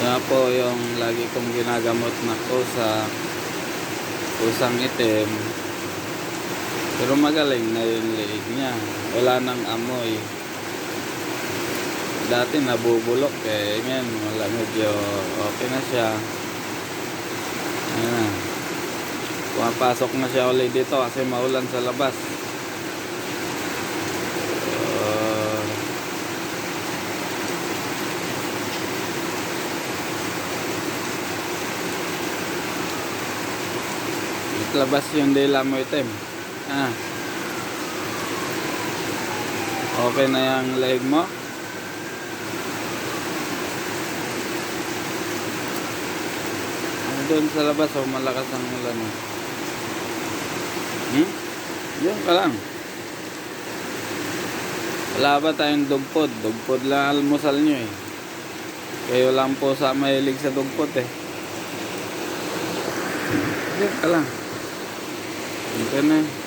Yan po yung lagi kong ginagamot na kusa, kusang itim. Pero magaling na yung liig niya. Wala nang amoy. Dati nabubulok eh. Ngayon wala, medyo okay na siya. Ayan na. Pumapasok na siya ulit dito kasi maulan sa labas. Labas yung dila mo itim. Okay na yung leg mo. Doon sa labas malakas ang ulan. Diyan ka lang. Wala ba tayong dugpod? Dugpod lang almusal nyo eh. Kayo lang po sa mahilig sa dugpod eh. Diyan ka lang. Okay na.